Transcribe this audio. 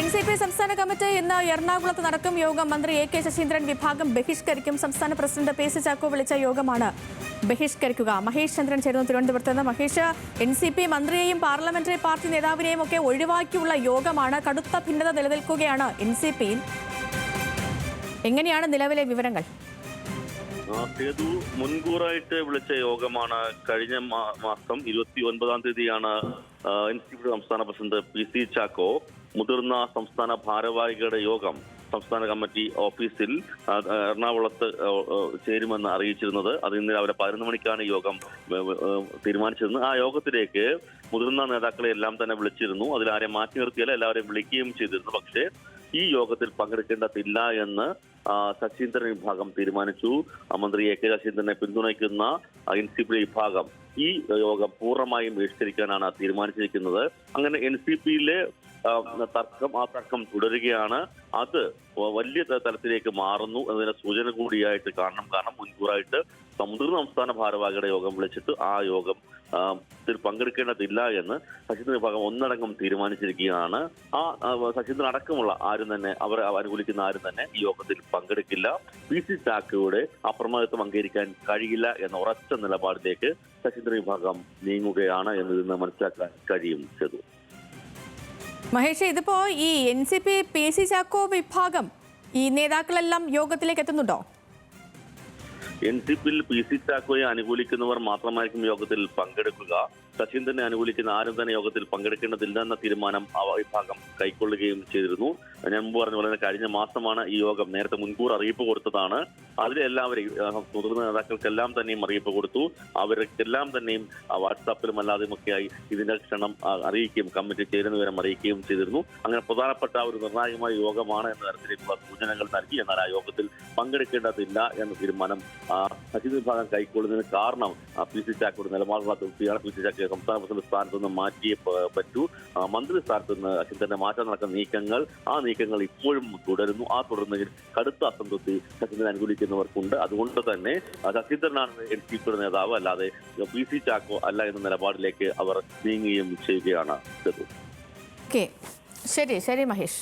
NCP സംസ്ഥാന committee ഇന്ന് എറണാകുളത്ത് നടക്കും. യോഗം മന്ത്രി AK ശശീന്ദ്രൻ വിഭാഗം ബഹിഷ്കരിക്കും. സംസ്ഥാന പ്രസിഡന്റ് PC ചാക്കോ വിളിച്ച യോഗമാണ് ബഹിഷ്കരിക്കുക. മഹേഷ് ചന്ദ്രൻ ചേരുന്നു തിരുവനന്തപുരത്ത് നിന്ന്. മഹേഷ്, NCP മന്ത്രിയെയും പാർലമെന്ററി പാർട്ടി നേതാവിനെയും ഒക്കെ ഒഴിവാക്കിയുള്ള യോഗമാണ്. കടുത്ത ഭിന്നത നിലനിൽക്കുകയാണ് NCPയിൽ. എങ്ങനെയാണ് നിലവിലെ വിവരങ്ങൾ? സേതു, മുൻകൂറായിട്ട് വിളിച്ച യോഗമാണ്. കഴിഞ്ഞ മാസം 29-ാം തീയതിയാണ് NCP സംസ്ഥാന പ്രസിഡന്റ് PC ചാക്കോ മുതിർന്ന സംസ്ഥാന ഭാരവാഹികളുടെ യോഗം സംസ്ഥാന കമ്മിറ്റി ഓഫീസിൽ എറണാകുളത്ത് ചേരുമെന്ന് അറിയിച്ചിരുന്നത്. അത് ഇന്ന് രാവിലെ 11 മണിക്കാണ് യോഗം തീരുമാനിച്ചിരുന്നത്. ആ യോഗത്തിലേക്ക് മുതിർന്ന നേതാക്കളെ എല്ലാം തന്നെ വിളിച്ചിരുന്നു. അതിലാരെയും മാറ്റി നിർത്തിയല്ല, എല്ലാവരെയും വിളിക്കുകയും ചെയ്തിരുന്നു. പക്ഷേ ഈ യോഗത്തിൽ പങ്കെടുക്കേണ്ടതില്ല എന്ന് ശശീന്ദ്രൻ വിഭാഗം തീരുമാനിച്ചു. മന്ത്രി AK ശശീന്ദ്രനെ പിന്തുണയ്ക്കുന്ന NCP വിഭാഗം ഈ യോഗം പൂർണ്ണമായും ബഹിഷ്കരിക്കാനാണ് തീരുമാനിച്ചിരിക്കുന്നത്. അങ്ങനെ NCPയിലെ തർക്കം തുടരുകയാണ്. അത് വലിയ തലത്തിലേക്ക് മാറുന്നു എന്നതിന്റെ സൂചന കൂടിയായിട്ട് കാണണം. കാരണം മുൻകൂറായിട്ട് മുതിർന്ന സംസ്ഥാന ഭാരവാഹികളുടെ യോഗം വിളിച്ചിട്ട് ആ യോഗം പങ്കെടുക്കേണ്ടതില്ല എന്ന് ശശീന്ദ്രൻ വിഭാഗം ഒന്നടങ്കം തീരുമാനിച്ചിരിക്കുകയാണ്. ശശീന്ദ്രൻ അടക്കമുള്ള ആരും തന്നെ, അവരെ അനുകൂലിക്കുന്ന ആരും തന്നെ ഈ യോഗത്തിൽ പങ്കെടുക്കില്ല. PC ചാക്കോയുടെ അപ്രമാദിത്വം അംഗീകരിക്കാൻ കഴിയില്ല എന്ന ഉറച്ച നിലപാടിലേക്ക് ശശീന്ദ്രൻ വിഭാഗം നീങ്ങുകയാണ് എന്നതിൽ നിന്ന് മനസ്സിലാക്കാൻ കഴിയും. ചെയ്തു മഹേഷ്, ഇതിപ്പോ ഈ NCP PC ചാക്കോ വിഭാഗം ഈ നേതാക്കളെല്ലാം യോഗത്തിലേക്ക് എത്തുന്നുണ്ടോ? NCPയിൽ PC ചാക്കോയെ അനുകൂലിക്കുന്നവർ മാത്രമായിരിക്കും യോഗത്തിൽ പങ്കെടുക്കുക. ശശീന്ദ്രനെ അനുകൂലിക്കുന്ന ആരും തന്നെ യോഗത്തിൽ പങ്കെടുക്കേണ്ടതില്ല എന്ന തീരുമാനം ആ വിഭാഗം കൈക്കൊള്ളുകയും ചെയ്തിരുന്നു. ഞാൻ മുമ്പ് പറഞ്ഞ പോലെ കഴിഞ്ഞ മാസമാണ് ഈ യോഗം, നേരത്തെ മുൻകൂർ അറിയിപ്പ് കൊടുത്തതാണ്. അതിലെല്ലാവരെയും മുതിർന്ന നേതാക്കൾക്കെല്ലാം തന്നെയും അറിയിപ്പ് കൊടുത്തു. അവർക്കെല്ലാം തന്നെയും വാട്സാപ്പിലും അല്ലാതെയുമൊക്കെയായി ഇതിന്റെ ക്ഷണം അറിയിക്കുകയും കമ്മിറ്റി ചേരുന്ന വിവരം അറിയിക്കുകയും ചെയ്തിരുന്നു. അങ്ങനെ പ്രധാനപ്പെട്ട ഒരു നിർണായകമായ യോഗമാണ് എന്ന തരത്തിലേക്കുള്ള സൂചനകൾ നൽകി. എന്നാൽ ആ യോഗത്തിൽ പങ്കെടുക്കേണ്ടതില്ല എന്ന തീരുമാനം ശശീന്ദ്രൻ വിഭാഗം കൈക്കൊള്ളുന്നതിന് കാരണം PC ചാക്കോയുടെ നിലപാടുള്ള തൃപ്തിയാണ്. PC ചാക്കോയെ സംസ്ഥാന പ്രസിഡന്റ് സ്ഥാനത്ത് നിന്ന് മാറ്റിയേ പറ്റൂ. മന്ത്രി സ്ഥാനത്ത് നിന്ന് ശശീന്ദ്രനെ മാറ്റാൻ നടക്കുന്ന നീക്കങ്ങൾ ഇപ്പോഴും തുടരുന്നു. തുടർന്നതിൽ കടുത്ത അസംതൃപ്തി ശശീന്ദ്രനെ അനുകൂലിക്കുന്നവർക്കുണ്ട്. അതുകൊണ്ട് തന്നെ ശശീന്ദ്രനാണ് NCPയുടെ നേതാവ്, അല്ലാതെ PC ചാക്കോ അല്ല എന്ന നിലപാടിലേക്ക് അവർ നീങ്ങുകയും ചെയ്യുകയാണ്. ശരി മഹേഷ്.